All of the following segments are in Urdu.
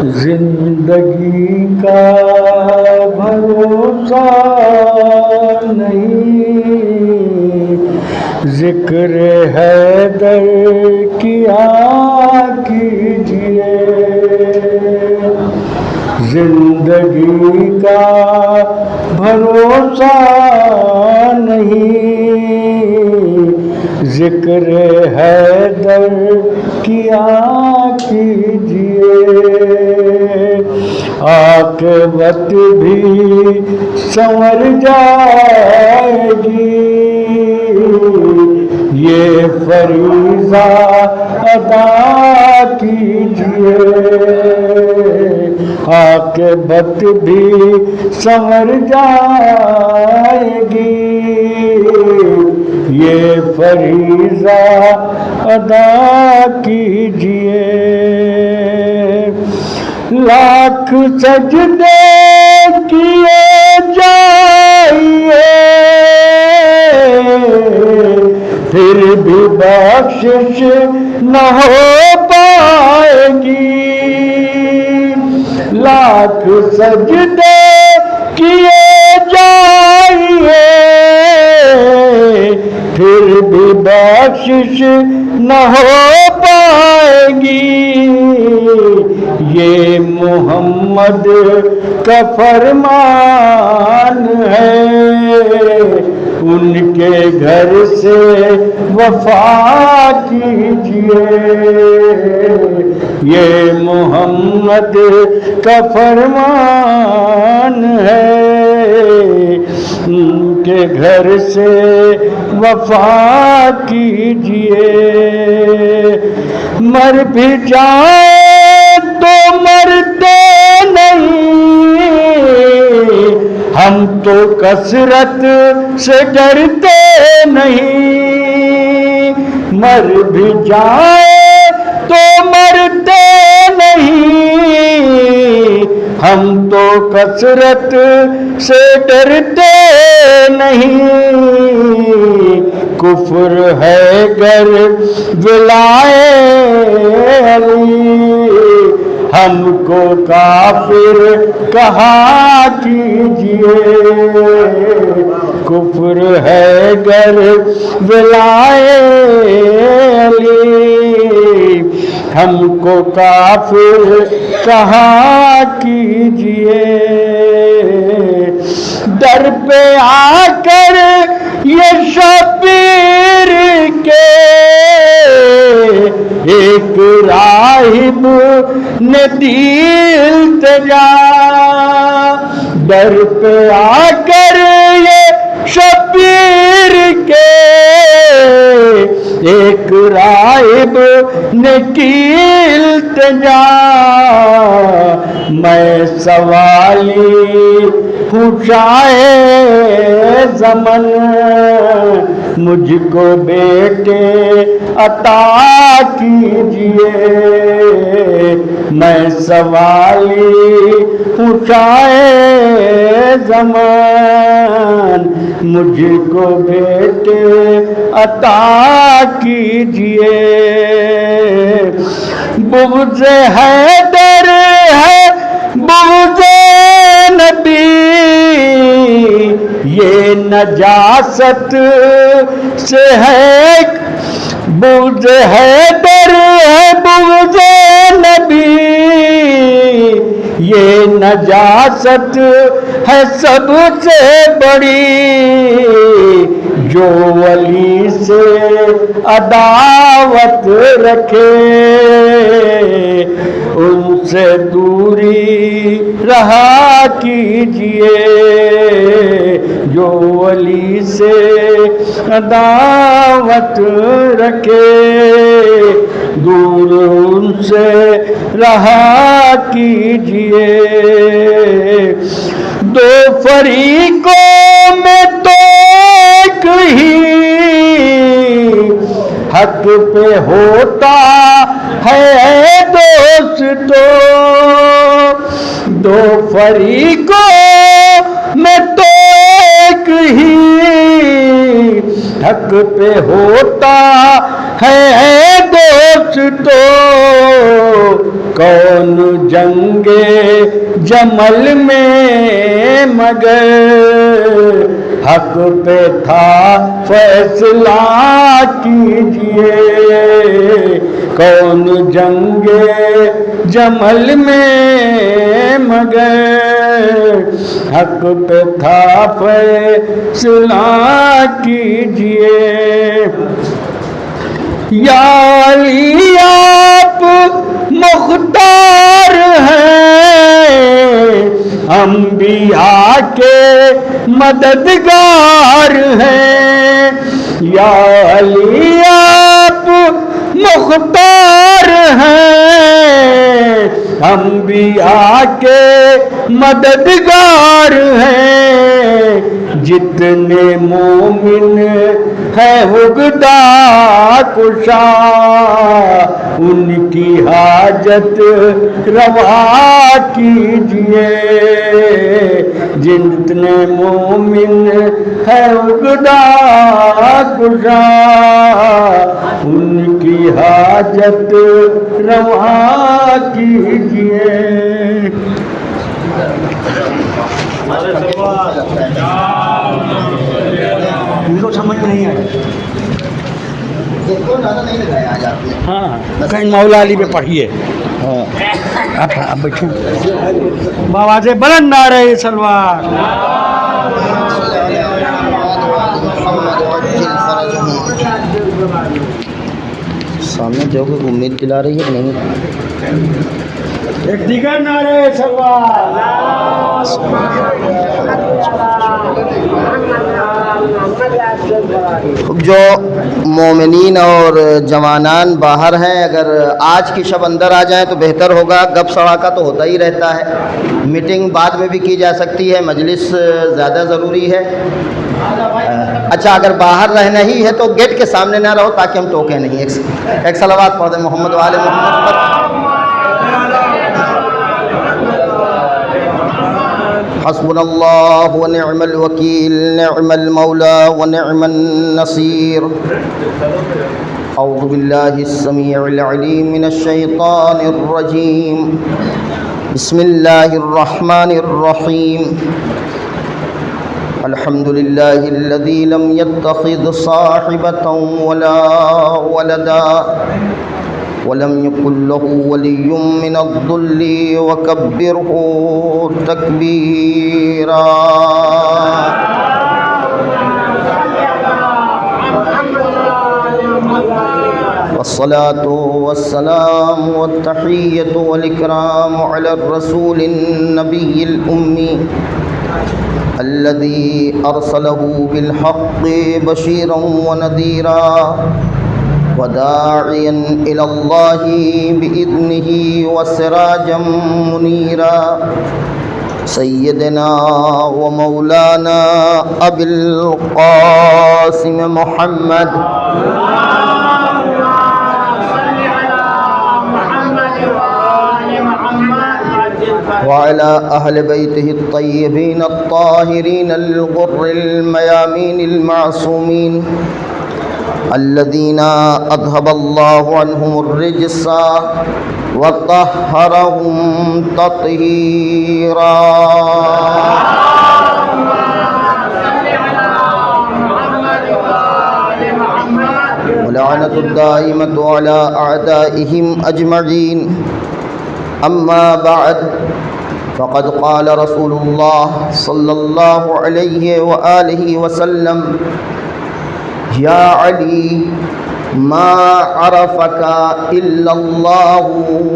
زندگی کا بھروسہ نہیں، ذکر حیدر کیا کیجئے۔ زندگی کا بھروسہ نہیں، ذکر حیدر کیا کیجئے۔ عاقبت بھی سنور جائے گی، یہ فریضہ ادا کیجئے۔ عاقبت بھی سنور جائے گی، یہ فریضہ ادا کیجئے۔ لاکھ سجدے کیے جائیے، پھر بھی بخشش نہ ہو پائے گی۔ لاکھ سجدے کیے جائیے، پھر بھی بخشش نہ ہو پائے گی۔ یہ محمد کا فرمان ہے، ان کے گھر سے وفا کیجئے۔ یہ محمد کا فرمان ہے، ان کے گھر سے وفا کیجئے۔ مر بھی جائیں تو مرتے نہیں، ہم تو کثرت سے ڈرتے نہیں۔ مر بھی جائیں تو مرتے نہیں، ہم تو کثرت سے ڈرتے نہیں۔ کفر ہے گر ولائے علی، ہم کو کافر کہا کیجئے۔ کفر ہے گر ولائے علی، ہم کو کافر کہا کیجئے۔ در پہ آ کر یہ شبیر کے ایک راہب نے دی التجا، در پہ آ کر یہ شبیر کے ایک راہب نے کی التجا۔ میں سوالی ہوں شاہ زمن، مجھ کو بیٹے عطا کیجئے۔ میں سوالی ہوں شاہ زمن، مجھ کو بیٹے عطا کیجئے۔ بغض حیدر ہے بغض نبی، یہ نجاست سے ہے۔ بغض حیدر ہے بغض نبی، یہ نجاست ہے سب سے بڑی۔ جو ولی سے عداوت رکھے، ان سے دوری رہا کیجئے۔ جو ولی سے عداوت رکھے، دور ان سے رہا کیجئے۔ دو فریقوں میں تو ایک ہی حق پہ ہوتا ہے دوستو۔ دو فریقوں میں تو ایک ہی حق پہ ہوتا ہے دوستو۔ تو کون جنگ جمل میں مگر حق پہ تھا فیصلہ کیجئے کون جنگ جمل میں مگر حق پہ تھا فیصلہ کیجئے یا علی آپ مختار ہیں انبیاء کے مددگار ہیں یا علی آپ مختار ہیں انبیاء کے مددگار ہیں جتنے مومن ہے عقدہ کشا ان کی حاجت روا کیجئے جتنے مومن ہے عقدہ کشا ان کی حاجت روا کیجئے ان کو سمجھ نہیں آئی ہاں کہیں مولا علی پہ پڑھیے آپ بیٹھیں بابا سے بلند نعرہ سلوار سامنے جو کوئی امید دلا رہی ہے نہیں ایک دیگر نعرہ سلوار جو مومنین اور جوانان باہر ہیں اگر آج کی شب اندر آ جائیں تو بہتر ہوگا گپ سڑا تو ہوتا ہی رہتا ہے میٹنگ بعد میں بھی کی جا سکتی ہے مجلس زیادہ ضروری ہے اچھا اگر باہر رہنا ہی ہے تو گیٹ کے سامنے نہ رہو تاکہ ہم ٹوکیں نہیں ایک صلوات پڑھ دیں محمد وآل محمد پر حسبنا اللہ ونعم الوکیل نعم المولا ونعم النصیر اعوذ باللہ السمیع العلیم من الشیطان الرجیم بسم اللہ الرحمن الرحیم الحمد للہ الذی لم يتخذ صاحبة ولا ولدا ولم يكن له ولي من الذل وكبره تكبيرا والصلاة والسلام والتحية والإكرام على الرسول النبي الأمي الذي أرسله بالحق بشيرا ونذيرا وداعيا إلى الله بإذنه وسراجا منيرا سيدنا ومولانا أبي القاسم محمد وعلى أهل بيته الطيبين الطاهرين الغر الميامين المعصومين الذين أذهب الله عنهم الرجس وطهرهم تطهيرا ولعنة الدائمة على أعدائهم أجمعين أما بعد فقد قال رسول الله صلى الله عليه وآله وسلم يا علي ما عرفك إلا الله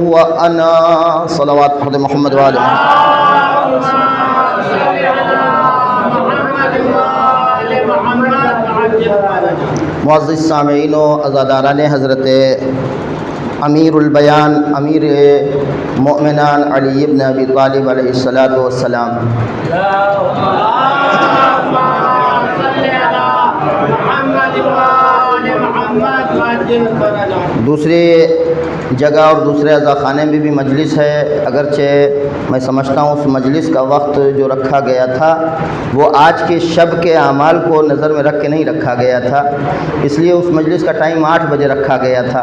وأنا صلوات محمد وآله معزز سامعین و عزاداران حضرت امیر البیان امیر مؤمنان علی ابن ابی طالب علیہ السلام دوسرے جگہ اور دوسرے عزا خانے میں بھی مجلس ہے، اگرچہ میں سمجھتا ہوں اس مجلس کا وقت جو رکھا گیا تھا وہ آج کے شب کے اعمال کو نظر میں رکھ کے نہیں رکھا گیا تھا، اس لیے اس مجلس کا ٹائم 8 بجے رکھا گیا تھا،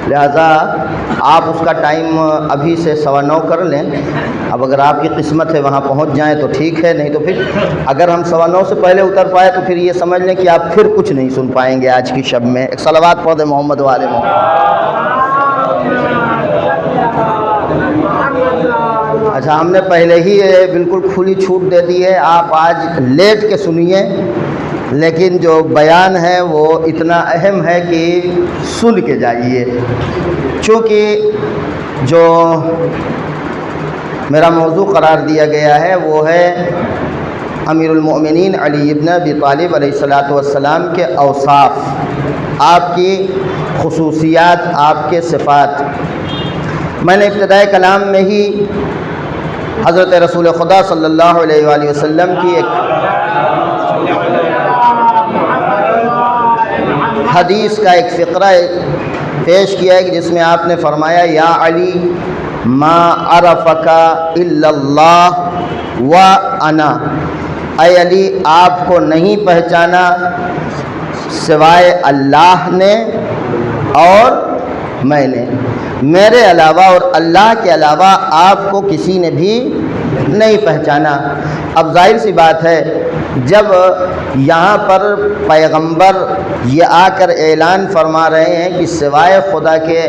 لہذا آپ اس کا ٹائم ابھی سے 9:15 کر لیں۔ اب اگر آپ کی قسمت ہے وہاں پہنچ جائیں تو ٹھیک ہے، نہیں تو پھر اگر ہم 9:15 سے پہلے اتر پائے تو پھر یہ سمجھ لیں کہ آپ پھر کچھ نہیں سن پائیں گے آج کی شب میں۔ ایک صلوات پڑھ دیں محمد و آل محمد۔ اچھا، ہم نے پہلے ہی بالکل کھلی چھوٹ دے دی ہے، آپ آج لیٹ کے سنیے، لیکن جو بیان ہے وہ اتنا اہم ہے کہ سن کے جائیے، چونکہ جو میرا موضوع قرار دیا گیا ہے وہ ہے امیر المؤمنین علی ابن ابی طالب علیہ السلام کے اوصاف، آپ کی خصوصیات، آپ کے صفات۔ میں نے ابتدائے کلام میں ہی حضرت رسول خدا صلی اللہ علیہ وآلہ وسلم کی ایک حدیث کا ایک فقرہ پیش کیا ہے جس میں آپ نے فرمایا یا علی ما عرفک الا اللہ و انا، اے علی آپ کو نہیں پہچانا سوائے اللہ نے اور میں نے، میرے علاوہ اور اللہ کے علاوہ آپ کو کسی نے بھی نہیں پہچانا۔ اب ظاہر سی بات ہے جب یہاں پر پیغمبر یہ آ کر اعلان فرما رہے ہیں کہ سوائے خدا کے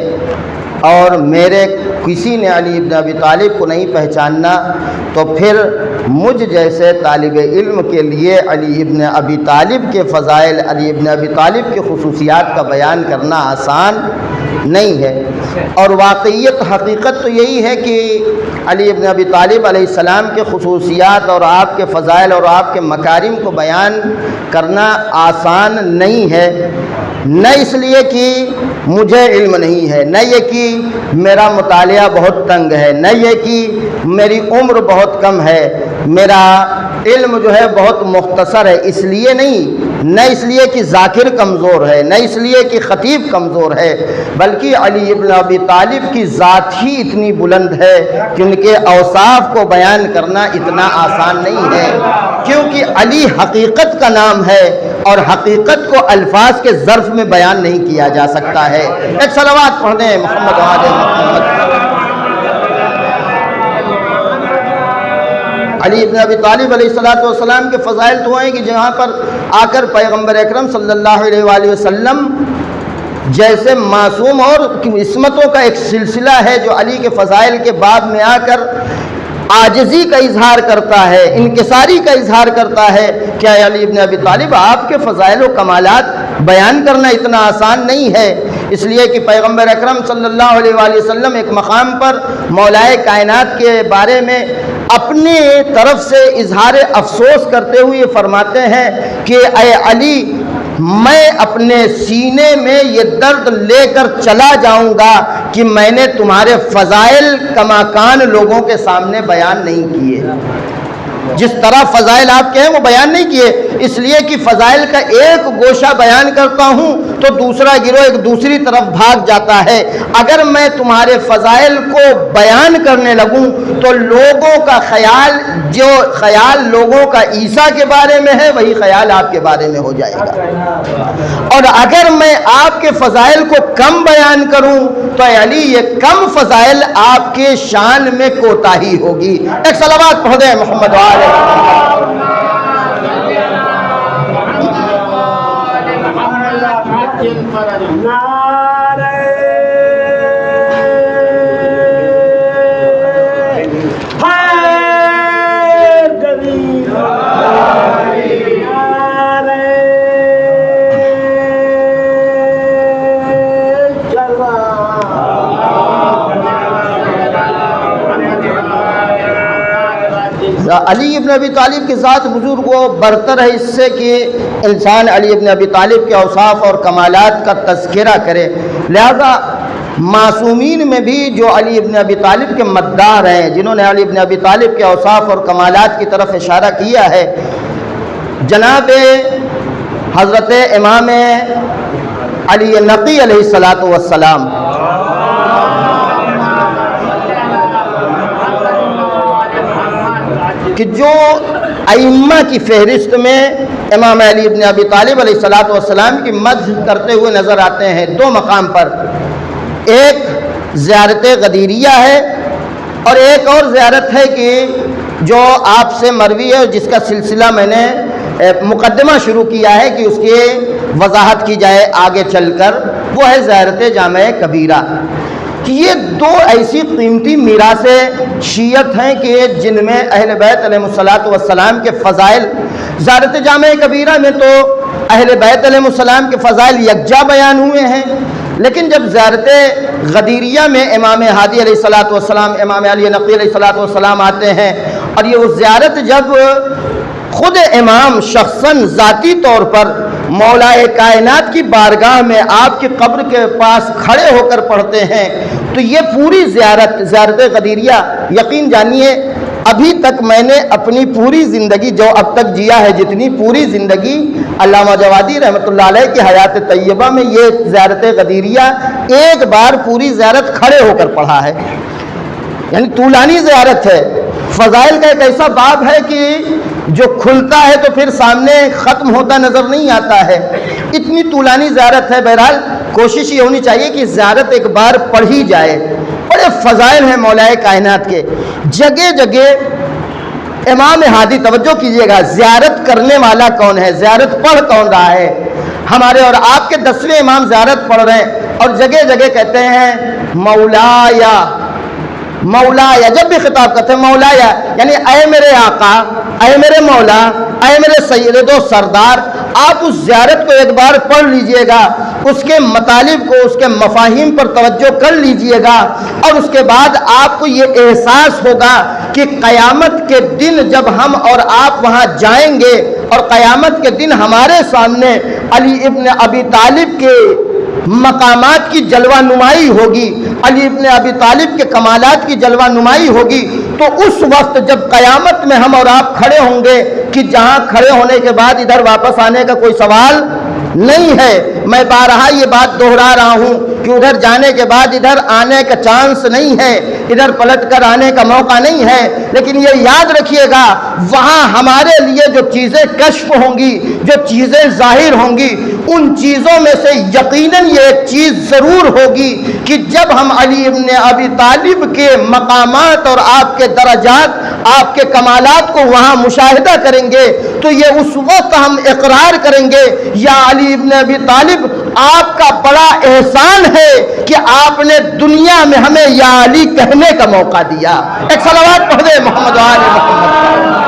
اور میرے کسی نے علی ابن ابی طالب کو نہیں پہچاننا، تو پھر مجھ جیسے طالب علم کے لیے علی ابن ابی طالب کے فضائل، علی ابن ابی طالب کے خصوصیات کا بیان کرنا آسان نہیں ہے۔ اور واقعیت حقیقت تو یہی ہے کہ علی ابن ابی طالب علیہ السلام کے خصوصیات اور آپ کے فضائل اور آپ کے مکارم کو بیان کرنا آسان نہیں ہے، نہ اس لیے کہ مجھے علم نہیں ہے، نہ یہ کہ میرا مطالعہ بہت تنگ ہے، نہ یہ کہ میری عمر بہت کم ہے، میرا علم جو ہے بہت مختصر ہے، اس لیے نہیں، نہ اس لیے کہ ذاکر کمزور ہے، نہ اس لیے کہ خطیب کمزور ہے، بلکہ علی ابن ابی طالب کی ذات ہی اتنی بلند ہے کہ ان کے اوصاف کو بیان کرنا اتنا آسان نہیں ہے، کیونکہ علی حقیقت کا نام ہے اور حقیقت کو الفاظ کے ظرف میں بیان نہیں کیا جا سکتا ہے۔ ایک صلوات پڑھ دیں محمد و آل محمد۔ علی ابن ابی طالب علیہ السلام کے فضائل تو ہیں کہ جہاں پر آ کر پیغمبر اکرم صلی اللہ علیہ وآلہ وسلم جیسے معصوم اور عصمتوں کا ایک سلسلہ ہے جو علی کے فضائل کے باب میں آ کر عاجزی کا اظہار کرتا ہے، انکساری کا اظہار کرتا ہے، کیا علی ابن ابی طالب آپ کے فضائل و کمالات بیان کرنا اتنا آسان نہیں ہے، اس لیے کہ پیغمبر اکرم صلی اللہ علیہ وآلہ وسلم ایک مقام پر مولائے کائنات کے بارے میں اپنی طرف سے اظہار افسوس کرتے ہوئے فرماتے ہیں کہ اے علی میں اپنے سینے میں یہ درد لے کر چلا جاؤں گا کہ میں نے تمہارے فضائل کماکان لوگوں کے سامنے بیان نہیں کیے، جس طرح فضائل آپ کے ہیں وہ بیان نہیں کیے، اس لیے کہ فضائل کا ایک گوشہ بیان کرتا ہوں تو دوسرا گروہ ایک دوسری طرف بھاگ جاتا ہے، اگر میں تمہارے فضائل کو بیان کرنے لگوں تو لوگوں کا خیال، جو خیال لوگوں کا عیسیٰ کے بارے میں ہے وہی خیال آپ کے بارے میں ہو جائے گا، اور اگر میں آپ کے فضائل کو کم بیان کروں تو اے علی یہ کم فضائل آپ کے شان میں کوتاہی ہوگی۔ ایک صلوات پڑھ دیں محمد و آل علی ابن ابی طالب کے ذات بزرگ و برتر ہے اس سے کہ انسان علی ابن ابی طالب کے اوصاف اور کمالات کا تذکرہ کرے، لہذا معصومین میں بھی جو علی ابن ابی طالب کے مداح ہیں، جنہوں نے علی ابن ابی طالب کے اوصاف اور کمالات کی طرف اشارہ کیا ہے، جناب حضرت امام علی نقی علیہ السلام کہ جو ائمہ کی فہرست میں امام علی ابن ابی طالب علیہ الصلوۃ والسلام کی مدح کرتے ہوئے نظر آتے ہیں دو مقام پر، ایک زیارت غدیریہ ہے اور ایک اور زیارت ہے کہ جو آپ سے مروی ہے اور جس کا سلسلہ میں نے مقدمہ شروع کیا ہے کہ اس کی وضاحت کی جائے آگے چل کر، وہ ہے زیارت جامع کبیرہ، کہ یہ دو ایسی قیمتی میراث شیعت ہیں کہ جن میں اہل بیت علیہ الصلوۃ والسلام کے فضائل، زیارت جامع کبیرہ میں تو اہل بیت علیہ السلام کے فضائل یکجا بیان ہوئے ہیں، لیکن جب زیارت غدیریہ میں امام ہادی علیہ الصلوۃ والسلام، امام علی نقی علیہ الصلوۃ والسلام آتے ہیں، اور یہ وہ زیارت جب خود امام شخصاً ذاتی طور پر مولا کائنات کی بارگاہ میں آپ کی قبر کے پاس کھڑے ہو کر پڑھتے ہیں، تو یہ پوری زیارت غدیریہ، یقین جانیے ابھی تک میں نے اپنی پوری زندگی جو اب تک جیا ہے، جتنی پوری زندگی علامہ جوادی رحمۃ اللہ علیہ کی حیات طیبہ میں یہ زیارت غدیریہ ایک بار پوری زیارت کھڑے ہو کر پڑھا ہے، یعنی طولانی زیارت ہے۔ فضائل کا ایک ایسا باب ہے کہ جو کھلتا ہے تو پھر سامنے ختم ہوتا نظر نہیں آتا ہے، اتنی طولانی زیارت ہے۔ بہرحال کوشش یہ ہونی چاہیے کہ زیارت ایک بار پڑھی جائے، بڑے فضائل ہیں مولا کائنات کے، جگہ جگہ امام ہادی، توجہ کیجئے گا، زیارت کرنے والا کون ہے، زیارت پڑھ کون رہا ہے؟ ہمارے اور آپ کے 10ویں امام زیارت پڑھ رہے ہیں اور جگہ جگہ کہتے ہیں مولایا مولایا، جب بھی خطاب کرتے ہیں مولایا، یعنی اے میرے آقا، اے میرے مولا، اے میرے سید و سردار۔ آپ اس زیارت کو ایک بار پڑھ لیجئے گا، اس کے مطالب کو، اس کے مفاہیم پر توجہ کر لیجئے گا، اور اس کے بعد آپ کو یہ احساس ہوگا کہ قیامت کے دن جب ہم اور آپ وہاں جائیں گے اور قیامت کے دن ہمارے سامنے علی ابن ابی طالب کے مقامات کی جلوہ نمائی ہوگی، علی ابن ابی طالب کے کمالات کی جلوہ نمائی ہوگی، تو اس وقت جب قیامت میں ہم اور آپ کھڑے ہوں گے کہ جہاں کھڑے ہونے کے بعد ادھر واپس آنے کا کوئی سوال نہیں ہے۔ میں بارہا یہ بات دہرا رہا ہوں کہ ادھر جانے کے بعد ادھر آنے کا چانس نہیں ہے، ادھر پلٹ کر آنے کا موقع نہیں ہے، لیکن یہ یاد رکھیے گا وہاں ہمارے لیے جو چیزیں کشف ہوں گی، جو چیزیں ظاہر ہوں گی، ان چیزوں میں سے یقیناً یہ ایک چیز ضرور ہوگی کہ جب ہم علی ابن ابی طالب کے مقامات اور آپ کے درجات، آپ کے کمالات کو وہاں مشاہدہ کریں گے تو یہ اس وقت ہم اقرار کریں گے، یا علی ابن ابی طالب آپ کا بڑا احسان ہے کہ آپ نے دنیا میں ہمیں یا علی کہنے کا موقع دیا۔ ایک صلوات پڑھ دے محمد و آل محمد۔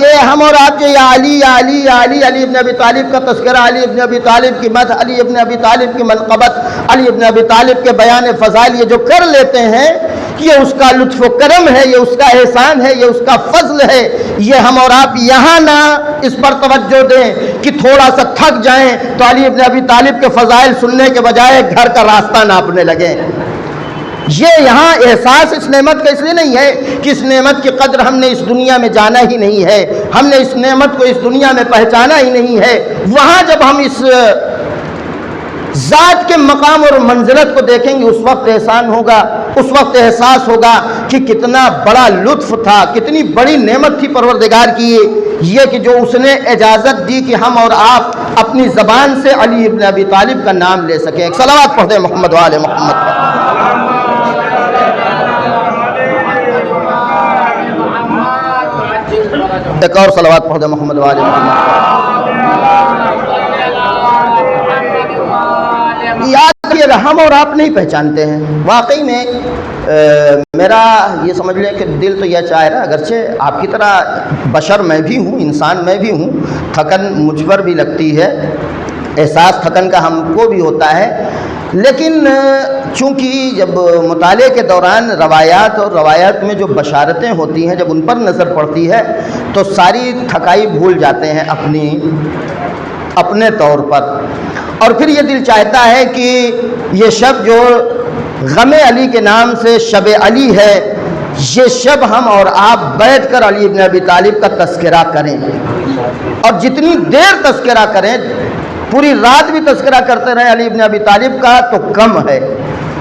یہ ہم اور آپ جو یا علی یا علی یا علی، علی ابن ابی طالب کا تذکرہ، علی ابن ابی طالب کی مدح، علی ابن ابی طالب کی منقبت، علی ابن ابی طالب کے بیان فضائل، یہ جو کر لیتے ہیں یہ اس کا لطف و کرم ہے، یہ اس کا احسان ہے، یہ اس کا فضل ہے۔ یہ ہم اور آپ یہاں نہ اس پر توجہ دیں کہ تھوڑا سا تھک جائیں تو علی ابن ابی طالب کے فضائل سننے کے بجائے گھر کا راستہ ناپنے لگیں۔ یہ یہاں احساس اس نعمت کا اس لیے نہیں ہے کہ اس نعمت کی قدر ہم نے اس دنیا میں جانا ہی نہیں ہے، ہم نے اس نعمت کو اس دنیا میں پہچانا ہی نہیں ہے۔ وہاں جب ہم اس ذات کے مقام اور منزلت کو دیکھیں گے اس وقت احسان ہوگا، اس وقت احساس ہوگا کہ کتنا بڑا لطف تھا، کتنی بڑی نعمت تھی پروردگار کی یہ کہ جو اس نے اجازت دی کہ ہم اور آپ اپنی زبان سے علی ابن ابی طالب کا نام لے سکیں۔ ایک صلوات پڑھ دیں محمد و آل محمد۔ ایک اور صلوات پڑھ دیں محمد و آل محمد۔ یاد کریے گا ہم اور آپ نہیں پہچانتے ہیں، واقعی میں میرا یہ سمجھ لیں کہ دل تو یہ چاہ رہا ہے، اگرچہ آپ کی طرح بشر میں بھی ہوں، انسان میں بھی ہوں، تھکن مجھ پر بھی لگتی ہے، احساس تھکن کا ہم کو بھی ہوتا ہے، لیکن چونکہ جب مطالعے کے دوران روایات اور روایات میں جو بشارتیں ہوتی ہیں جب ان پر نظر پڑتی ہے تو ساری تھکائی بھول جاتے ہیں اپنے طور پر، اور پھر یہ دل چاہتا ہے کہ یہ شب جو غم علی کے نام سے شب علی ہے، یہ شب ہم اور آپ بیٹھ کر علی ابن ابی طالب کا تذکرہ کریں، اور جتنی دیر تذکرہ کریں، پوری رات بھی تذکرہ کرتے رہیں علی ابن ابی طالب کا تو کم ہے،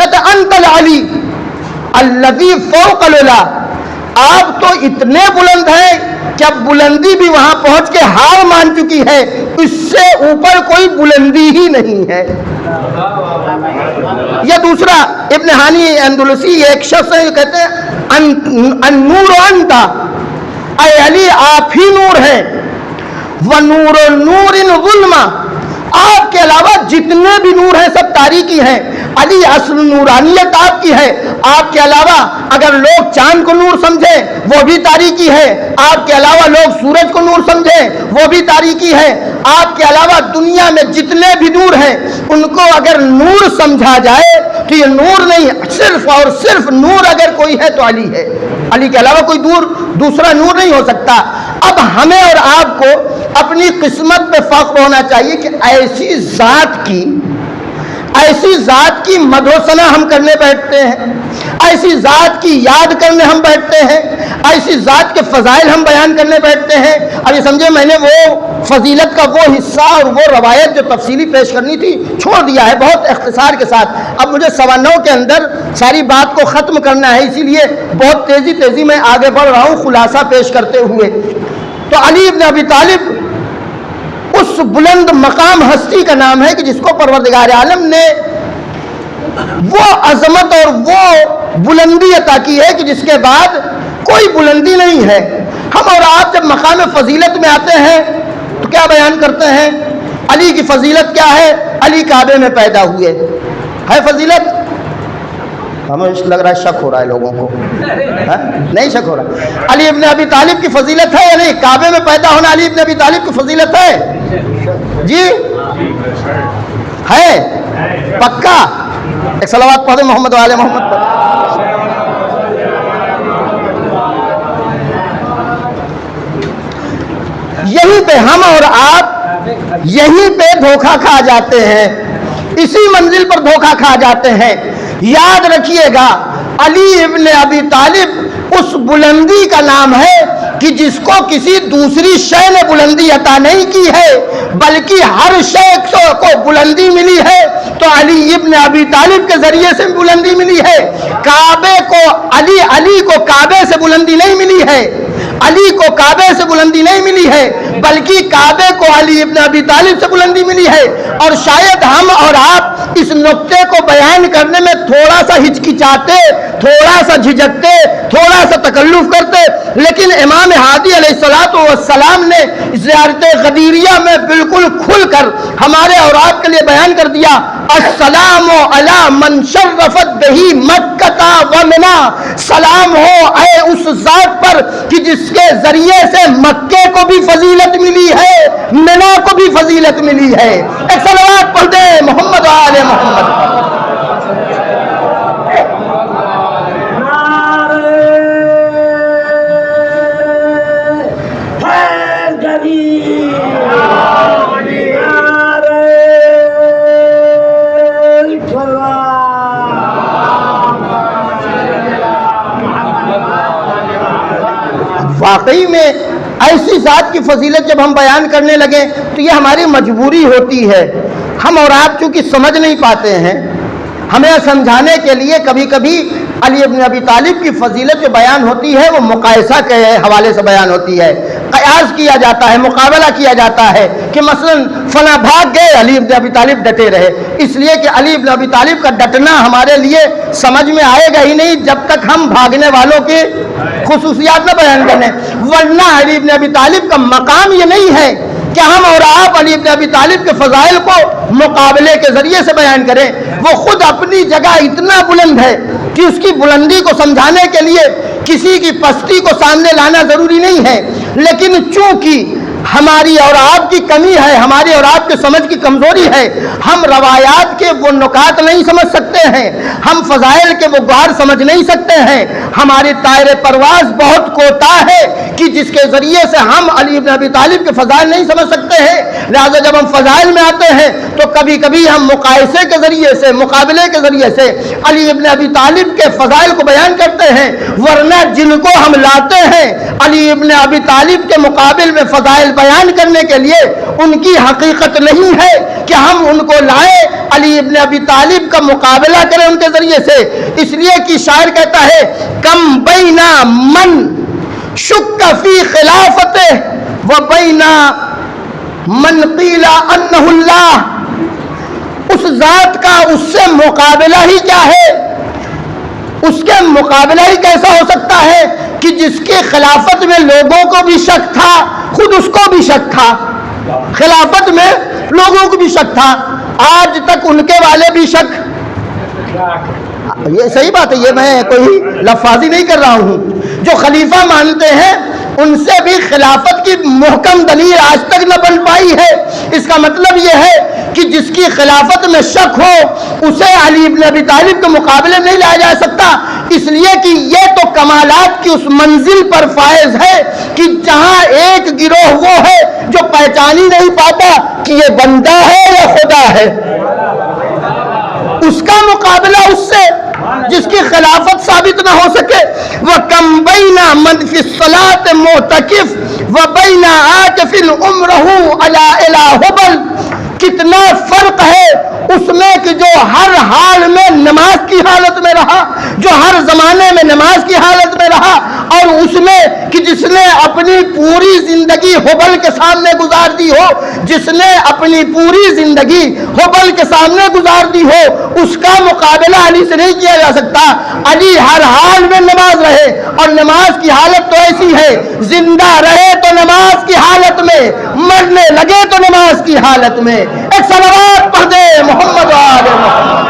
کہتے انت العلی الذی فوق العلا، آپ تو اتنے بلند ہیں کہ اب بلندی بھی وہاں پہنچ کے ہار مان چکی ہے، اس سے اوپر کوئی بلندی ہی نہیں ہے۔ یا دوسرا ابن ہانی اندلسی ایک شخص ہے، کہتے ہیں النور انت، اے علی آپ ہی نور ہیں، ونور نور ظلمہ، آپ کے علاوہ جتنے بھی نور ہیں سب تاریکی ہیں۔ علی اصل نورانیت آپ کی ہے، آپ کے علاوہ اگر لوگ چاند کو نور سمجھیں وہ بھی تاریکی ہے، آپ کے علاوہ لوگ سورج کو نور سمجھیں وہ بھی تاریکی ہے، آپ کے علاوہ دنیا میں جتنے بھی نور ہیں ان کو اگر نور سمجھا جائے تو یہ نور نہیں، صرف اور صرف نور اگر کوئی ہے تو علی ہے، علی کے علاوہ کوئی دوسرا نور نہیں ہو سکتا۔ اب ہمیں اور آپ کو اپنی قسمت پہ فخر ہونا چاہیے کہ ایسی ذات کی مدح و ثنا ہم کرنے بیٹھتے ہیں، ایسی ذات کی یاد کرنے ہم بیٹھتے ہیں، ایسی ذات کے فضائل ہم بیان کرنے بیٹھتے ہیں۔ اب یہ سمجھے میں نے وہ فضیلت کا وہ حصہ اور وہ روایت جو تفصیلی پیش کرنی تھی چھوڑ دیا ہے بہت اختصار کے ساتھ۔ اب مجھے 9:15 کے اندر ساری بات کو ختم کرنا ہے، اسی لیے بہت تیزی میں آگے بڑھ رہا ہوں خلاصہ پیش کرتے ہوئے۔ تو علی ابن ابی طالب اس بلند مقام ہستی کا نام ہے کہ جس کو پروردگار عالم نے وہ عظمت اور وہ بلندی عطا کی ہے کہ جس کے بعد کوئی بلندی نہیں ہے۔ ہم اور آپ جب مقام فضیلت میں آتے ہیں تو کیا بیان کرتے ہیں؟ علی کی فضیلت کیا ہے؟ علی کعبے میں پیدا ہوئے، ہے فضیلت؟ ہمیں لگ رہا ہے شک ہو رہا ہے لوگوں کو، نہیں شک ہو رہا۔ علی ابن ابی طالب کی فضیلت ہے یا نہیں؟ کعبے میں پیدا ہونا علی ابن ابی طالب کی فضیلت ہے جی؟ ہے پکا؟ ایک صلوات پڑھیں محمد وآل محمد پر۔ یہیں پہ ہم اور آپ یہیں پہ دھوکہ کھا جاتے ہیں، اسی منزل پر دھوکہ کھا جاتے ہیں۔ یاد رکھیے گا علی ابن ابی طالب اس بلندی کا نام ہے کہ جس کو کسی دوسری شے نے بلندی عطا نہیں کی ہے، بلکہ ہر شے کو بلندی ملی ہے تو علی ابن ابی طالب کے ذریعے سے بلندی ملی ہے۔ کعبے کو علی کو کعبے سے بلندی نہیں ملی ہے، علی کو کعبے سے بلندی نہیں ملی ہے، بلکہ کعبے کو علی ابن ابی طالب سے بلندی ملی ہے۔ اور شاید ہم اور آپ اس نقطے کو بیان کرنے میں تھوڑا سا ہچکچاتے، تھوڑا سا جھجکتے، تھوڑا سا تکلف کرتے، لیکن امام ہادی علیہ السلام نے زیارت غدیریہ میں بالکل کھل کر ہمارے اور آپ کے لیے بیان کر دیا، السلام علی من شرفت بہی مکہ و منا، سلام ہو اے اس ذات پر کہ جس کے ذریعے سے مکے کو بھی فضیلت ملی ہے، منا کو بھی فضیلت ملی ہے۔ ایک صلوات پڑھ دیں محمد و آل محمد۔ واقعی میں ایسی ذات کی فضیلت جب ہم بیان کرنے لگے تو یہ ہماری مجبوری ہوتی ہے۔ ہم اور آپ چونکہ سمجھ نہیں پاتے ہیں، ہمیں سمجھانے کے لیے کبھی کبھی علی ابن ابی طالب کی فضیلت جو بیان ہوتی ہے وہ مقایسہ کے حوالے سے بیان ہوتی ہے، قیاس کیا جاتا ہے، مقابلہ کیا جاتا ہے کہ مثلا فلاں بھاگ گئے علی ابن ابی طالب ڈٹے رہے، اس لیے کہ علی ابن ابی طالب کا ڈٹنا ہمارے لیے سمجھ میں آئے گا ہی نہیں جب تک ہم بھاگنے والوں کی خصوصیات نہ بیان کریں، ورنہ علی ابن ابی طالب کا مقام یہ نہیں ہے کہ ہم اور آپ علی ابن ابی طالب کے فضائل کو مقابلے کے ذریعے سے بیان کریں۔ وہ خود اپنی جگہ اتنا بلند ہے کہ اس کی بلندی کو سمجھانے کے لیے کسی کی پستی کو سامنے لانا ضروری نہیں ہے، لیکن چونکہ ہماری اور آپ کی کمی ہے، ہماری اور آپ کے سمجھ کی کمزوری ہے، ہم روایات کے وہ نکات نہیں سمجھ سکتے ہیں، ہم فضائل کے وہ گوہر سمجھ نہیں سکتے ہیں، ہماری طائر پرواز بہت کوتا ہے کہ جس کے ذریعے سے ہم علی ابن ابی طالب کے فضائل نہیں سمجھ سکتے ہیں۔ لہذا جب ہم فضائل میں آتے ہیں تو کبھی کبھی ہم مقایسے کے ذریعے سے، مقابلے کے ذریعے سے علی ابن ابی طالب کے فضائل کو بیان کرتے ہیں، ورنہ جن کو ہم لاتے ہیں علی ابن ابی طالب کے مقابل میں فضائل بیان کرنے کے لیے ان کی حقیقت نہیں ہے کہ ہم ان کو لائیں علی ابن ابی طالب کا مقابلہ کریں ان کے ذریعے سے، اس لیے کہ شاعر کہتا ہے کم بینا من شک فی خلافته و بینا من قیل انہ اللہ، اس ذات کا اس سے مقابلہ ہی کیا ہے، اس کے مقابلہ ہی کیسا ہو سکتا ہے کہ جس کی خلافت میں لوگوں کو بھی شک تھا، خود اس کو بھی شک تھا، خلافت میں لوگوں کو بھی شک تھا، آج تک ان کے والے بھی شک، یہ صحیح بات ہے، یہ میں کوئی لفاظی نہیں کر رہا ہوں، جو خلیفہ مانتے ہیں ان سے بھی خلافت کی محکم دلیل آج تک نہ بن پائی ہے۔ اس کا مطلب یہ ہے کہ جس کی خلافت میں شک ہو اسے علی ابن ابی طالب کے مقابلے نہیں لایا جا سکتا، اس لیے کہ یہ تو کمالات کی اس منزل پر فائز ہے کہ جہاں ایک گروہ وہ ہے جو پہچان ہی نہیں پاتا کہ یہ بندہ ہے یا خدا ہے، اس کا مقابلہ اس سے جس کی خلافت ثابت نہ ہو سکے۔ وَكَمْ بَيْنَ مَنْ فِي الصَّلَاةِ مُعْتَكِفٍ وَبَيْنَ عَاكِفٍ عُمْرَهُ عَلَىٰ إِلَىٰ هُبَلٍ، کتنا فرق ہے اس میں کہ جو ہر حال میں نماز کی حالت میں رہا، جو ہر زمانے میں نماز کی حالت میں رہا، اور اس میں کہ جس نے اپنی پوری زندگی حبل کے سامنے گزار دی ہو، جس نے اپنی پوری زندگی حبل کے سامنے گزار دی ہو، اس کا مقابلہ علی سے نہیں کیا جا سکتا۔ علی ہر حال میں نماز رہے، اور نماز کی حالت تو ایسی ہے زندہ رہے تو نماز کی حالت میں، مرنے لگے تو نماز کی حالت میں۔ ایک صلوات پڑھ دے محمد و آل محمد۔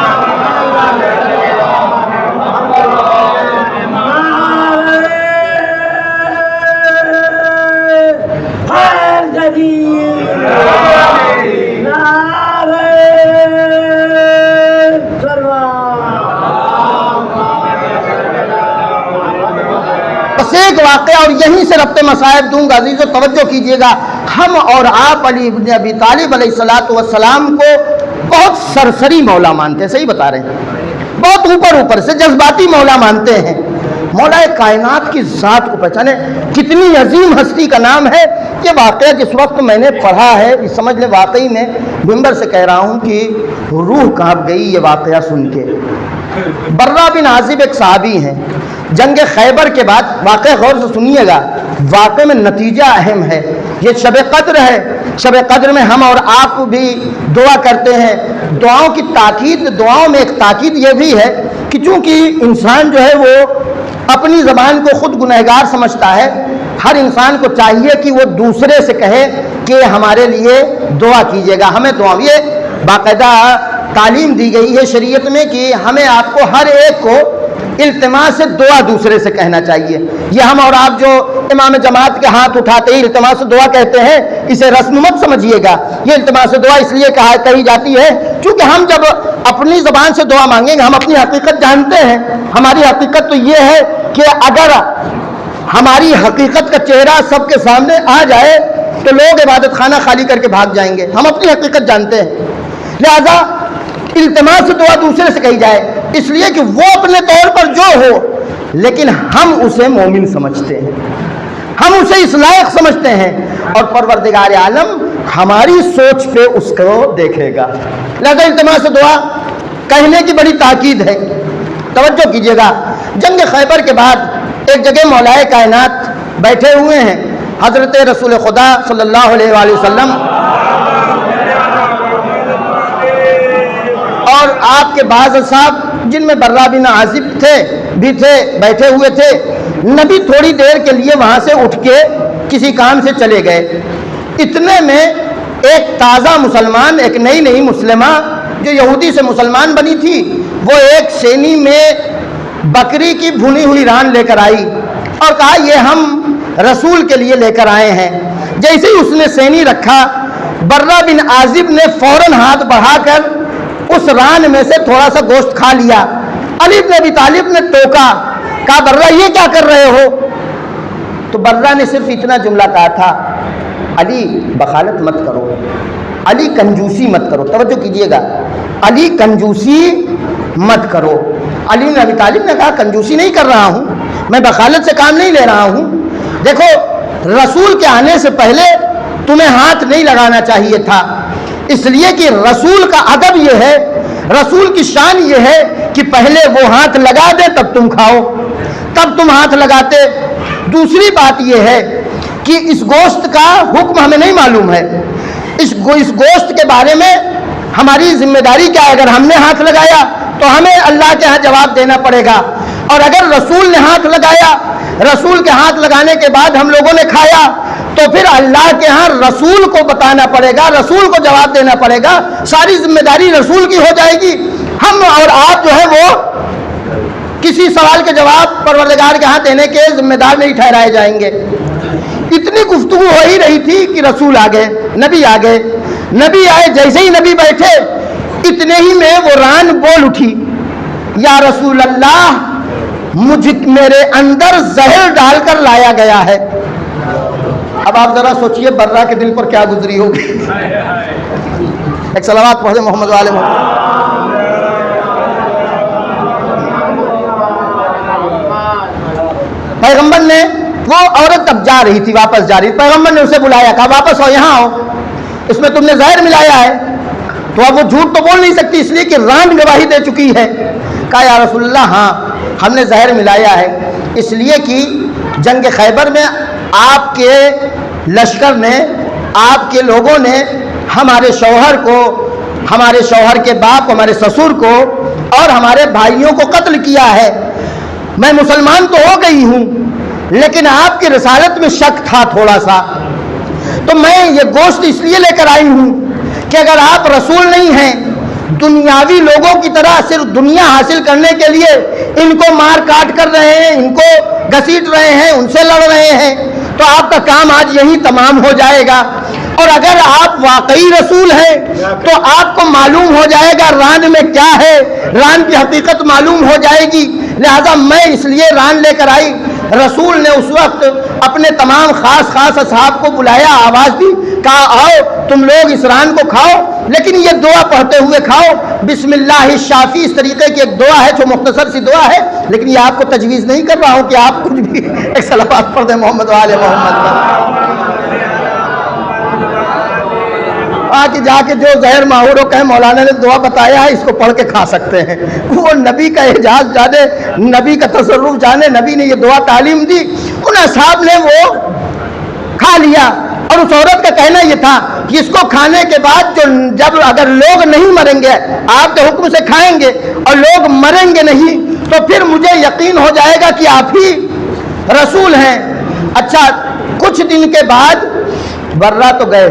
بس ایک واقعہ اور یہیں سے ربط مصائب دوں گا، عزیزو توجہ کیجئے گا۔ ہم اور آپ علی ابن ابی طالب علیہ السلام کو بہت سرسری مولا مانتے ہیں، صحیح بتا رہے ہیں، بہت اوپر سے جذباتی مولا مانتے ہیں۔ مولا کائنات کی ذات کو پہچانے، کتنی عظیم ہستی کا نام ہے۔ یہ واقعہ جس وقت میں نے پڑھا ہے، سمجھ لے واقعی میں ممبر سے کہہ رہا ہوں کہ روح کانپ گئی یہ واقعہ سن کے۔ برہ بن عازب ایک صحابی ہیں، جنگ خیبر کے بعد، واقعہ غور سے سنیے گا، واقعہ میں نتیجہ اہم ہے۔ یہ شب قدر ہے، شب قدر میں ہم اور آپ بھی دعا کرتے ہیں، دعاؤں کی تاکید، دعاؤں میں ایک تاکید یہ بھی ہے کہ چونکہ انسان جو ہے وہ اپنی زبان کو خود گنہگار سمجھتا ہے، ہر انسان کو چاہیے کہ وہ دوسرے سے کہے کہ ہمارے لیے دعا کیجیے گا، ہمیں دعا، یہ باقاعدہ تعلیم دی گئی ہے شریعت میں کہ ہمیں آپ کو ہر ایک کو التماس سے دعا دوسرے سے کہنا چاہیے۔ یہ ہم اور آپ جو امام جماعت کے ہاتھ اٹھاتے ہی التماس سے دعا کہتے ہیں، اسے رسم مت سمجھیے گا، یہ التماس سے دعا اس لیے کہی جاتی ہے چونکہ ہم جب اپنی زبان سے دعا مانگیں گے، ہم اپنی حقیقت جانتے ہیں۔ ہماری حقیقت تو یہ ہے کہ اگر ہماری حقیقت کا چہرہ سب کے سامنے آ جائے تو لوگ عبادت خانہ خالی کر کے بھاگ جائیں گے، ہم اپنی حقیقت جانتے ہیں۔ لہذا التماس سے دعا دوسرے سے کہی جائے، اس لیے کہ وہ اپنے طور پر جو ہو، لیکن ہم اسے مومن سمجھتے ہیں، ہم اسے اس لائق سمجھتے ہیں، اور پروردگار عالم ہماری سوچ پہ اس کو دیکھے گا۔ لہذا التماس سے دعا کہنے کی بڑی تاکید ہے۔ توجہ کیجیے گا، جنگ خیبر کے بعد ایک جگہ مولا کائنات بیٹھے ہوئے ہیں، حضرت رسول خدا صلی اللہ علیہ وآلہ وسلم اور آپ کے بعض اصحاب جن میں برہ بن عازب تھے بیٹھے ہوئے تھے۔ نبی تھوڑی دیر کے لیے وہاں سے اٹھ کے کسی کام سے چلے گئے، اتنے میں ایک تازہ مسلمان، ایک نئی مسلمہ جو یہودی سے مسلمان بنی تھی، وہ ایک سینی میں بکری کی بھنی ہوئی ران لے کر آئی اور کہا یہ ہم رسول کے لیے لے کر آئے ہیں۔ جیسے ہی اس نے سینی رکھا، برہ بن عازب نے فوراً ہاتھ بڑھا کر اس ران میں سے تھوڑا سا گوشت کھا لیا۔ علی بن ابی طالب نے ٹوکا، کہا برہ یہ کیا کر رہے ہو؟ تو برہ نے صرف اتنا جملہ کہا تھا، علی بخالت مت کرو، علی کنجوسی مت کرو۔ توجہ کیجئے گا، علی کنجوسی مت کرو۔ علی بن ابی طالب نے کہا کنجوسی نہیں کر رہا ہوں، میں بخالت سے کام نہیں لے رہا ہوں۔ دیکھو، رسول کے آنے سے پہلے تمہیں ہاتھ نہیں لگانا چاہیے تھا، اس لیے کہ رسول کا ادب یہ ہے، رسول کی شان یہ ہے کہ پہلے وہ ہاتھ لگا دے تب تم کھاؤ، تب تم ہاتھ لگاتے۔ دوسری بات یہ ہے کہ اس گوشت کا حکم ہمیں نہیں معلوم ہے، اس گوشت کے بارے میں ہماری ذمہ داری کیا ہے؟ اگر ہم نے ہاتھ لگایا تو ہمیں اللہ کے ہاں جواب دینا پڑے گا، اور اگر رسول نے ہاتھ لگایا، رسول کے ہاتھ لگانے کے بعد ہم لوگوں نے کھایا تو پھر اللہ کے ہاں رسول کو بتانا پڑے گا، رسول کو جواب دینا پڑے گا، ساری ذمہ داری رسول کی ہو جائے گی۔ ہم اور آپ جو ہے وہ کسی سوال کے جواب پروردگار کے ہاں دینے کے ذمہ دار نہیں ٹھہرائے جائیں گے۔ اتنی گفتگو ہو ہی رہی تھی کہ رسول آ گئے، نبی آ گئے، نبی آئے، جیسے ہی نبی بیٹھے اتنے ہی میں وہ ران بول اٹھی، یا رسول اللہ میرے اندر زہر ڈال کر لایا گیا ہے۔ اب آپ ذرا سوچئے برہ کے دل پر کیا گزری ہوگی۔ ایک صلوات پڑھ دیں محمد والے محمد۔ پیغمبر نے، وہ عورت اب جا رہی تھی، واپس جا رہی، پیغمبر نے اسے بلایا، کہا واپس آؤ، یہاں آؤ، اس میں تم نے زہر ملایا ہے۔ تو اب وہ جھوٹ تو بول نہیں سکتی اس لیے کہ ران گواہی دے چکی ہے۔ کہا یا رسول اللہ ہاں ہم نے زہر ملایا ہے، اس لیے کہ جنگ خیبر میں آپ کے لشکر نے، آپ کے لوگوں نے ہمارے شوہر کو، ہمارے شوہر کے باپ، ہمارے سسر کو اور ہمارے بھائیوں کو قتل کیا ہے۔ میں مسلمان تو ہو گئی ہوں لیکن آپ کی رسالت میں شک تھا تھوڑا سا، تو میں یہ گوشت اس لیے لے کر آئی ہوں کہ اگر آپ رسول نہیں ہیں، دنیاوی لوگوں کی طرح صرف دنیا حاصل کرنے کے لیے ان کو مار کاٹ کر رہے ہیں، ان کو گھسیٹ رہے ہیں، ان سے لڑ رہے ہیں، تو آپ کا کام آج یہی تمام ہو جائے گا۔ اور اگر آپ واقعی رسول ہیں تو آپ کو معلوم ہو جائے گا ران میں کیا ہے، ران کی حقیقت معلوم ہو جائے گی، لہذا میں اس لیے ران لے کر آئی۔ رسول نے اس وقت اپنے تمام خاص اصحاب کو بلایا، آواز دی، کہا آؤ تم لوگ اس ران کو کھاؤ، لیکن یہ دعا پڑھتے ہوئے کھاؤ، بسم اللہ الشافی، اس طریقے کی ایک دعا ہے جو مختصر سی دعا ہے، لیکن یہ آپ کو تجویز نہیں کر رہا ہوں کہ آپ کچھ بھی ایک صلوات پڑھ دیں محمد والے محمد پر۔ آج جا کے جو زہر ماہور ہو کہیں مولانا نے دعا بتایا ہے اس کو پڑھ کے کھا سکتے ہیں، وہ نبی کا اعجاز جانے، نبی کا تصرف جانے، نبی نے یہ دعا تعلیم دی، ان اصحاب نے وہ کھا لیا۔ اور اس عورت کا کہنا یہ تھا کہ اس کو کھانے کے بعد جب اگر لوگ نہیں مریں گے، آپ کے حکم سے کھائیں گے اور لوگ مریں گے نہیں تو پھر مجھے یقین ہو جائے گا کہ آپ ہی رسول ہیں۔ اچھا کچھ دن کے بعد برہ تو گئے،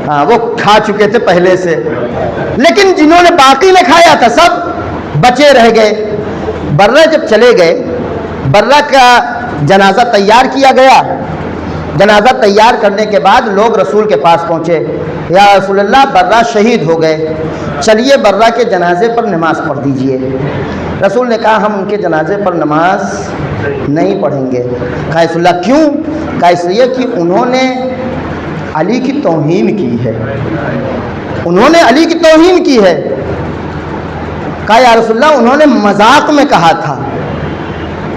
ہاں وہ کھا چکے تھے پہلے سے، لیکن جنہوں نے باقی نے کھایا تھا سب بچے رہ گئے۔ برہ جب چلے گئے، برہ کا جنازہ تیار کیا گیا، جنازہ تیار کرنے کے بعد لوگ رسول کے پاس پہنچے، یا رسول اللہ برہ شہید ہو گئے، چلیے برہ کے جنازے پر نماز پڑھ دیجئے۔ رسول نے کہا ہم ان کے جنازے پر نماز نہیں پڑھیں گے۔ کہا رسول اللہ کیوں؟ کہا اس لیے کہ انہوں نے علی کی توہین کی ہے، انہوں نے علی کی توہین کی ہے۔ کہا یا رسول اللہ انہوں نے مذاق میں کہا تھا۔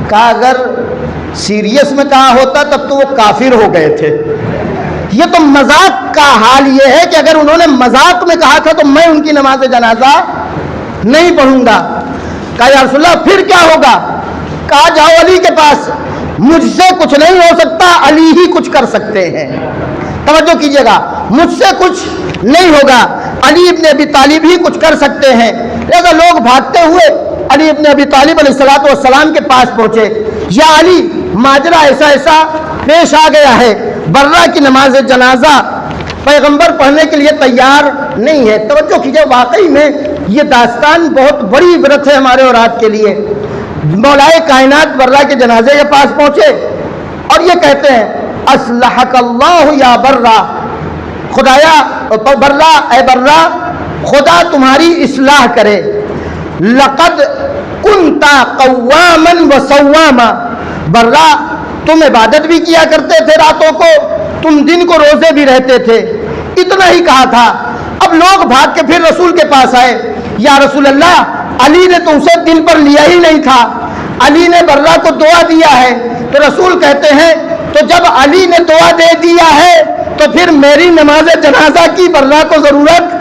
کہا اگر سیریس میں کہا ہوتا تب تو وہ کافر ہو گئے تھے، یہ تو مذاق کا حال یہ ہے کہ اگر انہوں نے مذاق میں کہا تھا تو میں ان کی نماز جنازہ نہیں پڑھوں گا۔ کہا یا رسول اللہ پھر کیا ہوگا؟ کہا جاؤ علی کے پاس، مجھ سے کچھ نہیں ہو سکتا، علی ہی کچھ کر سکتے ہیں۔ توجہ کیجئے گا، مجھ سے کچھ نہیں ہوگا، علی ابن ابی طالب ہی کچھ کر سکتے ہیں۔ لہذا لوگ بھاگتے ہوئے علی ابن ابی طالب علیہ السلام کے پاس پہنچے، یا علی ماجرا ایسا پیش آ گیا ہے، برہ کی نماز جنازہ پیغمبر پڑھنے کے لیے تیار نہیں ہے۔ توجہ کیجئے، واقعی میں یہ داستان بہت بڑی عبرت ہے ہمارے اور آپ کے لیے۔ مولائے کائنات برہ کے جنازے کے پاس پہنچے اور یہ کہتے ہیں اصلحک اللہ یا برہ، خدایا برہ، اے برہ خدا تمہاری اصلاح کرے، لقد کنت قواما وصواما، برہ تم عبادت بھی کیا کرتے تھے راتوں کو، تم دن کو روزے بھی رہتے تھے۔ اتنا ہی کہا تھا۔ اب لوگ بھاگ کے پھر رسول کے پاس آئے، یا رسول اللہ علی نے تو اسے دل پر لیا ہی نہیں تھا، علی نے برہ کو دعا دیا ہے۔ تو رسول کہتے ہیں تو جب علی نے دعا دے دیا ہے تو پھر میری نماز جنازہ کی برا کو ضرورت؟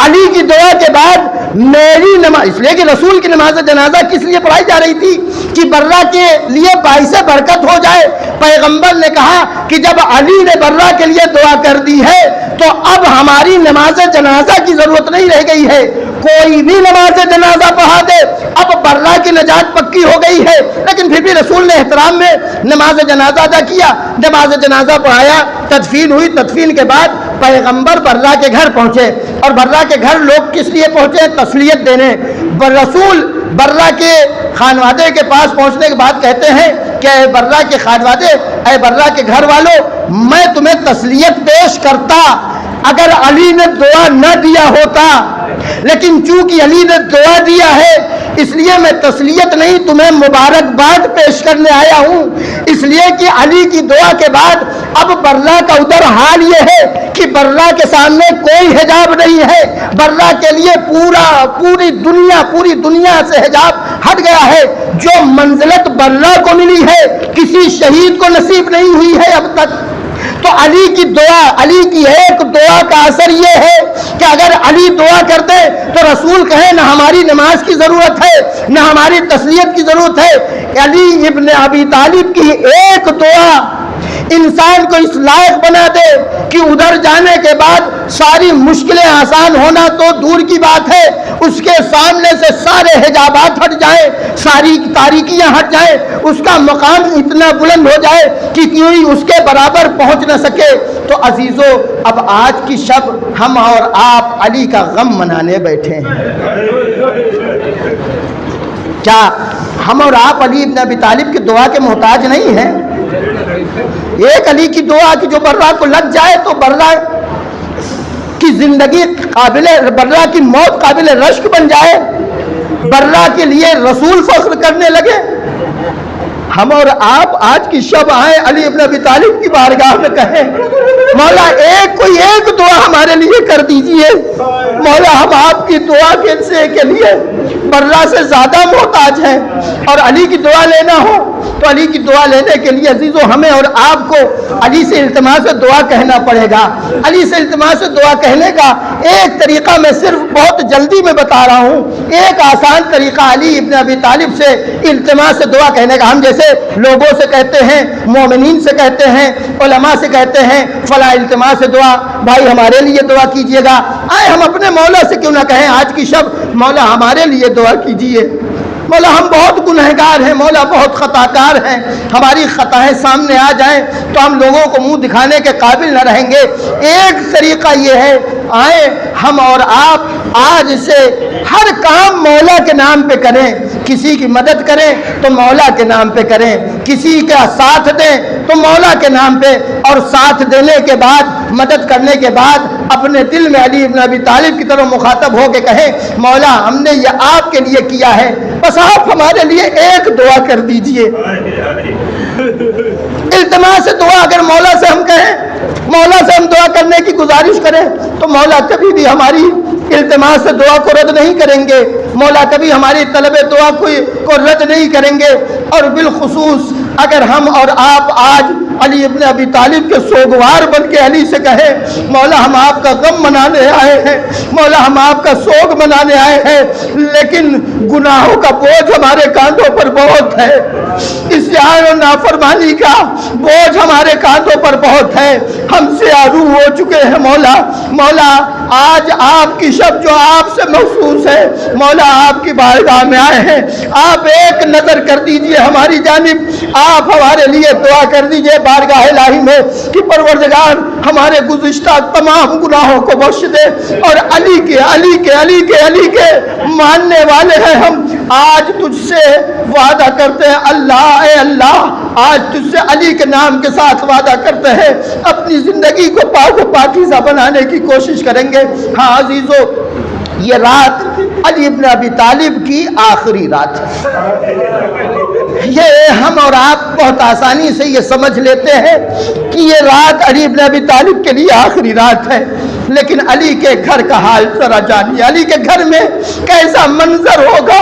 علی کی دعا کے بعد میری نماز، اس لیے کہ رسول کی نماز جنازہ کس لیے پڑھائی جا رہی تھی؟ کہ برا کے لیے باعث برکت ہو جائے۔ پیغمبر نے کہا کہ جب علی نے برا کے لیے دعا کر دی ہے تو اب ہماری نماز جنازہ کی ضرورت نہیں رہ گئی ہے، کوئی بھی نماز جنازہ پڑھا دے، اب برا کی نجات پکی ہو گئی ہے۔ لیکن پھر بھی رسول نے احترام میں نماز جنازہ ادا کیا، نماز جنازہ پڑھایا، تدفین ہوئی، تدفین کے بعد پیغمبر برا کے گھر پہنچے، اور برا کے گھر لوگ کس لیے پہنچے؟ تسلیت دینے۔ رسول برا کے خانوادے کے پاس پہنچنے کے بعد کہتے ہیں کہ اے برا کے خانوادے، اے برا کے گھر والوں، میں تمہیں تسلیت پیش کرتا اگر علی نے دعا نہ دیا ہوتا، لیکن چونکہ علی نے دعا دیا ہے اس لیے میں تسلیت نہیں تمہیں مبارکباد پیش کرنے آیا ہوں، اس لیے کہ علی کی دعا کے بعد اب برا کا ادھر حال یہ ہے کہ برا کے سامنے کوئی حجاب نہیں ہے، برا کے لیے پوری دنیا سے حجاب ہٹ گیا ہے۔ جو منزلت برا کو ملی ہے کسی شہید کو نصیب نہیں ہوئی ہے اب تک۔ تو علی کی دعا، علی کی ایک دعا کا اثر یہ ہے کہ اگر علی دعا کرتے تو رسول کہیں نہ ہماری نماز کی ضرورت ہے نہ ہماری تسلیت کی ضرورت ہے۔ علی ابن ابی طالب کی ایک دعا انسان کو اس لائق بنا دے کہ ادھر جانے کے بعد ساری مشکلیں آسان ہونا تو دور کی بات ہے، اس کے سامنے سے سارے حجابات ہٹ جائیں، ساری تاریکیاں ہٹ جائیں، اس کا مقام اتنا بلند ہو جائے کہ کوئی اس کے برابر پہنچ نہ سکے۔ تو عزیزو، اب آج کی شب ہم اور آپ علی کا غم منانے بیٹھے ہیں۔ کیا ہم اور آپ علی ابن ابی طالب کی دعا کے محتاج نہیں ہیں؟ ایک علی کی دعا کہ جو برا کو لگ جائے تو برا کی زندگی برا کی موت قابل رشک بن جائے، برا کے لیے رسول فخر کرنے لگے۔ ہم اور آپ آج کی شب آئیں علی ابن ابی طالب کی بارگاہ میں کہیں مولا کوئی ایک دعا ہمارے لیے کر دیجئے، مولا ہم آپ کی دعا کے لیے برا سے زیادہ محتاج ہیں، اور علی کی دعا لینا ہو تو علی کی دعا لینے کے لیے عزیزو ہمیں اور آپ کو علی سے التماس دعا کہنا پڑے گا۔ علی سے التماس دعا کہنے کا ایک طریقہ میں صرف بہت جلدی میں بتا رہا ہوں، ایک آسان طریقہ علی ابن ابی طالب سے التماس دعا کہنے کا۔ ہم جیسے لوگوں سے کہتے ہیں، مومنین سے کہتے ہیں، علماء سے کہتے ہیں فلاں التماس دعا، بھائی ہمارے لیے دعا کیجئے گا، آئے ہم اپنے مولا سے کیوں نہ کہیں آج کی شب مولا ہمارے لیے دعا کیجئے۔ مولا ہم بہت گنہگار ہیں، مولا بہت خطاکار ہیں، ہماری خطائیں سامنے آ جائیں تو ہم لوگوں کو منہ دکھانے کے قابل نہ رہیں گے۔ ایک طریقہ یہ ہے، آئیں ہم اور آپ آج سے ہر کام مولا کے نام پہ کریں، کسی کی مدد کریں تو مولا کے نام پہ کریں، کسی کا ساتھ دیں تو مولا کے نام پہ، اور ساتھ دینے کے بعد، مدد کرنے کے بعد اپنے دل میں علی ابن ابی طالب کی طرف مخاطب ہو کے کہیں مولا ہم نے یہ آپ کے لیے کیا ہے، بس آپ ہمارے لیے ایک دعا کر دیجئے۔ التماس دعا اگر مولا سے ہم کہیں، مولا سے ہم دعا کرنے کی گزارش کریں تو مولا کبھی بھی ہماری التماس دعا کو رد نہیں کریں گے، مولا کبھی ہماری طلب دعا کو رد نہیں کریں گے۔ اور بالخصوص اگر ہم اور آپ آج علی ابن ابی طالب کے سوگوار بن کے علی سے کہیں مولا ہم آپ کا غم منانے آئے ہیں، مولا ہم آپ کا سوگ منانے آئے ہیں، لیکن گناہوں کا بوجھ ہمارے کاندھوں پر بہت ہے، عصیان اور نافرمانی کا بوجھ ہمارے کاندھوں پر بہت ہے، ہم سے آرو ہو چکے ہیں مولا۔ مولا آج آپ کی شب جو آپ سے مخصوص ہے، مولا آپ کی بارگاہ میں آئے ہیں، آپ ایک نظر کر دیجئے ہماری جانب، آپ ہمارے لیے دعا کر دیجئے بارگاہ الہی میں کہ پروردگار ہمارے گزشتہ تمام گناہوں کو بخش دے، اور علی کے ماننے والے ہیں ہم، آج تجھ سے وعدہ کرتے ہیں اللہ، اے اللہ آج تجھ سے علی کے نام کے ساتھ وعدہ کرتے ہیں اپنی زندگی کو پاک و پاکیزہ بنانے کی کوشش کریں گے۔ ہاں عزیزو، یہ رات علی ابن ابی طالب کی آخری رات ہے۔ یہ ہم اور آپ بہت آسانی سے یہ سمجھ لیتے ہیں کہ یہ رات علی ابن ابی طالب کے لیے آخری رات ہے، لیکن علی کے گھر کا حال ذرا جانیے، علی کے گھر میں کیسا منظر ہوگا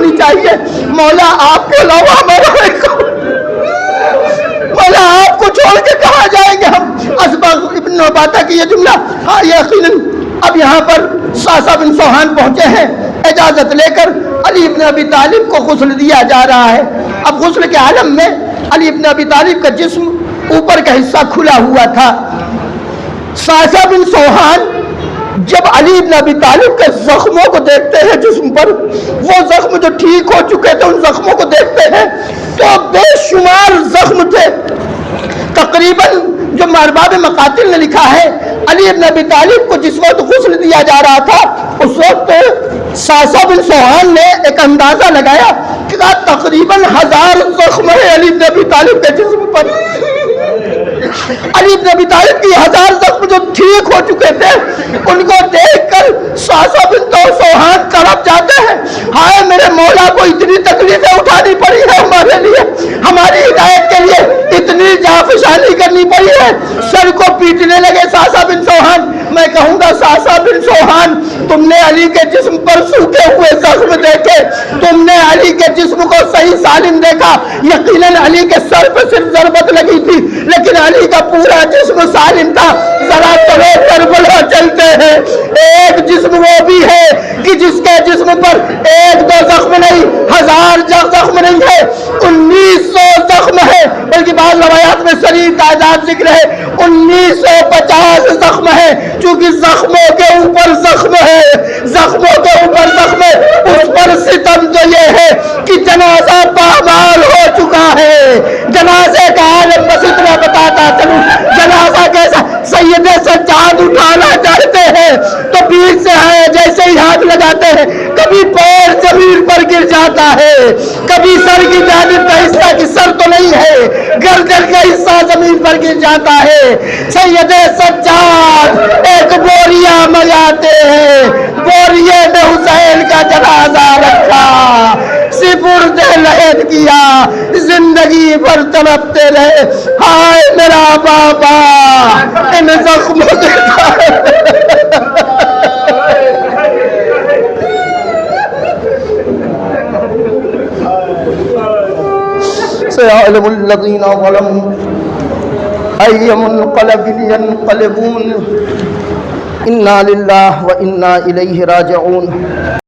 ہونی چاہیے. مولا آپ کے علاوہ ہمارا مولا آپ کو چھوڑ کے کہاں جائیں گے ہم. اسبغ ابن عبادہ کی یہ جملہ. ہاں یقیناً اب یہاں پر ساسا بن سوہان پہنچے ہیں اجازت لے کر. علی ابن ابی طالب کو غسل دیا جا رہا ہے. اب غسل کے عالم میں علی ابن ابی طالب کا جسم اوپر کا حصہ کھلا ہوا تھا. ساسا بن سوہان جب علی ابن ابی طالب کے زخموں کو دیکھتے ہیں جسم پر, وہ زخم جو ٹھیک ہو چکے تھے ان زخموں کو دیکھتے ہیں تو بے شمار زخم تھے. تقریباً جو ارباب مقاتل نے لکھا ہے علی ابن ابی طالب کو جس وقت غسل دیا جا رہا تھا اس وقت ساسا بن سوہان نے ایک اندازہ لگایا کہ تقریباً 1000 زخم ہے علی ابن ابی طالب کے جسم پر. علی ابن ابی طالب کی 1000 زخم جو ٹھیک ہو چکے تھے ان کو دیکھ کر ساسا بن سوہان تڑپ جاتے ہیں. ہائے میرے مولا کو اتنی تکلیفیں اٹھانی پڑی ہے ہمارے لیے, ہماری ہدایت کے لیے اتنی جافشانی کرنی پڑی ہے. سر کو پیٹنے لگے ساسا بن سوہان. میں کہوں گا ساسا بن سوہان, تم نے علی کے جسم پر سوکھے ہوئے زخم دیکھے, تم نے علی کے جسم کو صحیح سالم دیکھا. یقیناً علی کے سر پہ صرف ضربت لگی تھی لیکن علی کا پورا جسم سالم تھا. ذرا چلو کربلا چلتے ہیں. ایک جسم وہ بھی ہے کہ جس کے جسم پر 1-2 زخم نہیں 1000 زخم نہیں ہے, 1900 زخم ہے. بلکہ بعض روایات میں شدید تعداد ذکر ہے 1950 زخم ہے. چونکہ زخموں کے اوپر زخم ہے, زخموں کے اوپر زخم ہے. اس پر ستم تو یہ ہے کہ جنازہ پامال ہو چکا ہے. جنازے کا عالم بس اتنا بتاتا چلوں, جنازہ کیسا. سید سجاد اٹھانا چاہتے ہیں تو بیچ سے ہے جیسے ہی ہاتھ لگاتے ہیں کبھی پیر زمین پر گر جاتا ہے, کبھی سر کی جانب کا حصہ کی سر تو نہیں ہے گردن کا حصہ زمین پر گر جاتا ہے. سید سجاد ایک بوریا منگاتے ہیں, بوریے میں حسین کا جنازہ رکھا, سپرد لحد کیا, زندگی بھر تڑپتے رہے. ہائے میرا بابا ان زخموں کے سيعلم الذين ظلموا أي منقلب ينقلبون. إنا لله وإنا إليه راجعون.